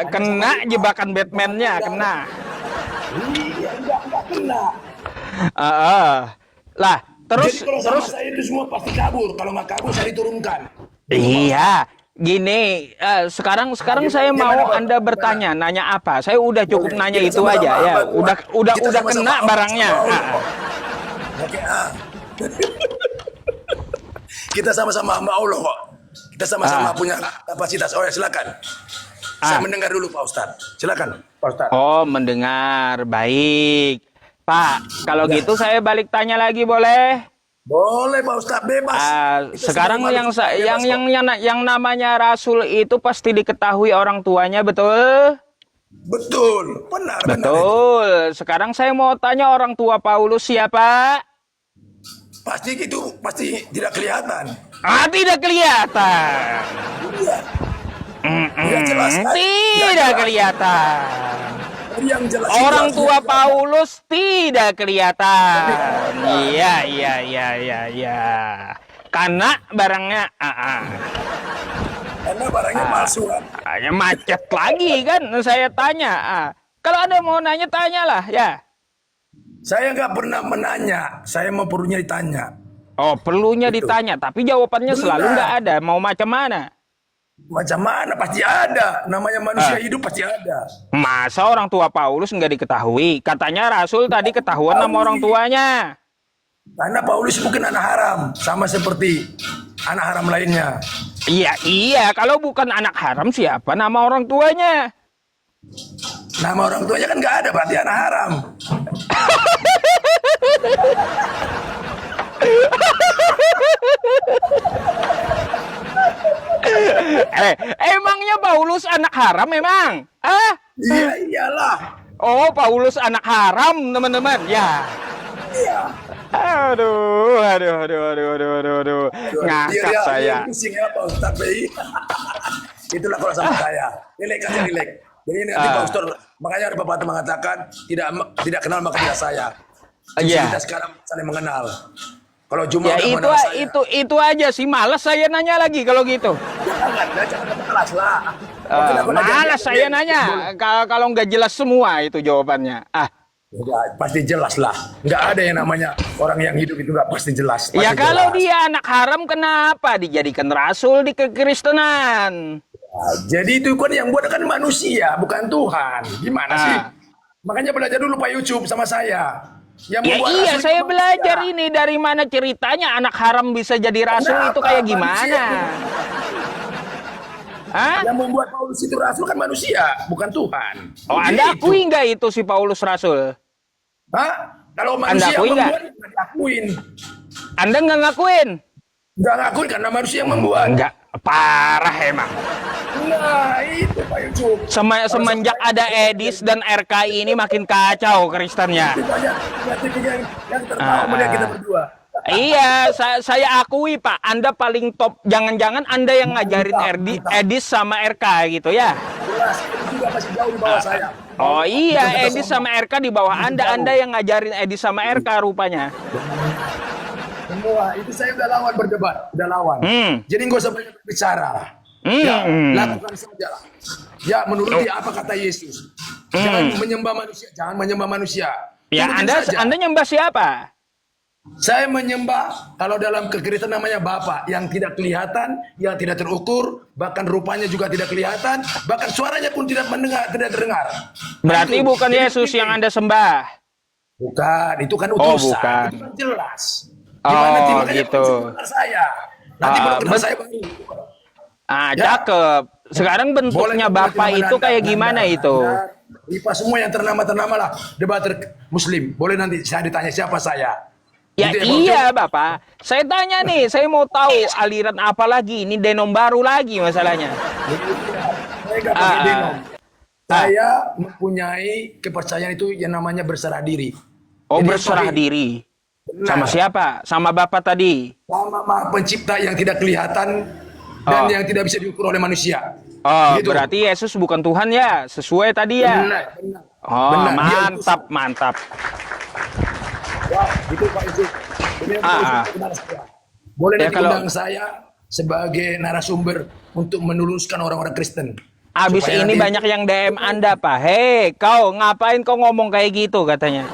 kena jebakan Batman-nya, kena. Iya, enggak kena. Lah, Jadi kalau sama terus saya itu semua pasti kabur. Kalau nggak kabur saya diturunkan. iya, gini, sekarang saya mau Anda bertanya, nanya apa? Saya udah cukup Boleh. nanya Kita itu sama-sama aja ya. kuat. Kita Udah sama-sama kena barangnya. sama Allah. Oke, Kita sama-sama hamba Allah kok. Kita sama-sama punya kapasitas. Oh ya, silakan. Saya mendengar dulu Pak Ustadz. Silakan Pak Ustadz. Oh, mendengar. Baik. Pak, kalau gitu saya balik tanya lagi boleh? Boleh Pak Ustadz, bebas. Kita Sekarang sebagai yang manusia bebas kok. yang namanya Rasul itu pasti diketahui orang tuanya, betul? Betul, benar itu. Betul. Sekarang saya mau tanya orang tua Paulus siapa? Pasti gitu, pasti tidak kelihatan. Tidak kelihatan. Iya. Yang jelas. Tidak kelihatan. Yang jelas. Orang tua Paulus tidak kelihatan. Iya. Karena barangnya Karena barangnya palsu kan. hanya macet lagi kan. Saya tanya. Kalau ada mau nanya tanyalah ya. Saya nggak pernah menanya, saya mau perlunya ditanya. Oh, perlunya Gitu. ditanya, tapi jawabannya selalu Benar. nggak ada. Mau macam mana? Macam mana? Pasti ada. Namanya manusia hidup pasti ada. Masa orang tua Paulus nggak diketahui? Katanya Rasul tadi ketahuan sama orang tuanya. Karena Paulus bukan anak haram, sama seperti anak haram lainnya. Iya. Kalau bukan anak haram siapa nama orang tuanya? Nama orang tuanya kan nggak ada, berarti anak haram. Emangnya Paulus anak haram memang? Iya, iyalah. Oh, Paulus anak haram, teman-teman. Ya. Iya. Aduh. Ngakak saya. Pusing ya Pak Ustadz Bey. Itulah kalau sama saya. Relax aja, relax. Jadi nanti Pak Ustadz, makanya ada pepatah mengatakan tidak kenal maka tidak saya. Iya. Kita sekarang saling mengenal. Kalau cuma Ya itu aja sih, malas saya nanya lagi kalau gitu. jangan kelas lah. Malas saya nanya kalau nggak jelas semua itu jawabannya. Udah, pasti jelas lah. Nggak ada yang namanya orang yang hidup itu nggak pasti jelas. Pasti Ya kalau jelas. dia anak haram kenapa dijadikan rasul di kekristenan? Nah, jadi itu kan yang buat kan manusia, bukan Tuhan. Gimana sih? Makanya belajar dulu Pak Yusuf sama saya. Yang Ya membuat iya, rasul saya itu belajar manusia. ini dari mana ceritanya anak haram bisa jadi rasul itu Kenapa? kayak gimana? Yang membuat Paulus itu rasul kan manusia, bukan Tuhan. Oh, Jadi Anda itu. akui nggak itu si Paulus rasul? Hah? Kalau Anda manusia akui nggak? membuat, nggak diakuin. Anda nggak ngakuin? Nggak ngakuin karena manusia yang membuat. Enggak, parah emang. Nah, itu Pak Yusuf. Semenjak ada Edis dan RKI ini makin kacau Kristennya. Itu banyak yang tertawa melihat kita berdua. Iya, saya akui Pak, Anda paling top. Jangan-jangan Anda yang ngajarin Edis sama RK gitu ya? Jelas, itu juga masih jauh di bawah saya. Oh iya, Edis sama RK di bawah Anda yang ngajarin Edis sama RK rupanya. Semua, itu saya udah lawan berdebat, udah lawan. Jadi nggak usah banyak berbicara. Ya, lakukan saja lah. Ya, menuruti apa kata Yesus. Jangan menyembah manusia, Ya, Turutin saja. Anda nyembah siapa? Saya menyembah, kalau dalam kekristenan namanya Bapa, yang tidak kelihatan, yang tidak terukur, bahkan rupanya juga tidak kelihatan, bahkan suaranya pun tidak terdengar. Berarti Itu. bukan Jadi Yesus begini. yang Anda sembah. Bukan, itu kan Oh, utusan. bukan. Itu kan jelas. Oh, makanya gitu. kenal saya. Nanti baru kenal saya baru. Ya. Cakep. Sekarang bentuknya Boleh, Bapak itu kayak gimana itu? Lipa semua yang ternama lah, debater Muslim. Boleh nanti saya ditanya siapa saya. Ya Gitu iya Pak Ucup? Bapak, saya tanya nih, saya mau tahu aliran apa lagi, ini denom baru lagi masalahnya. Saya nggak pakai denom. Saya mempunyai kepercayaan itu yang namanya berserah diri. Oh, Jadi, berserah sorry. diri. Benar. Sama siapa? Sama Bapak tadi? Sama Maha Pencipta yang tidak kelihatan dan yang tidak bisa diukur oleh manusia. Oh, Gitu. berarti Yesus bukan Tuhan ya, sesuai tadi ya? Benar. Oh, Benar. Dia mantap. Wah, itu Pak Yusuf. Ini Pak Yusuf kenal saya. Boleh Ya, nanti kalau- undang saya sebagai narasumber untuk menuluskan orang-orang Kristen. Abis Supaya ini nanti- banyak yang DM Anda, Pak. Hei, kau ngapain kau ngomong kayak gitu katanya?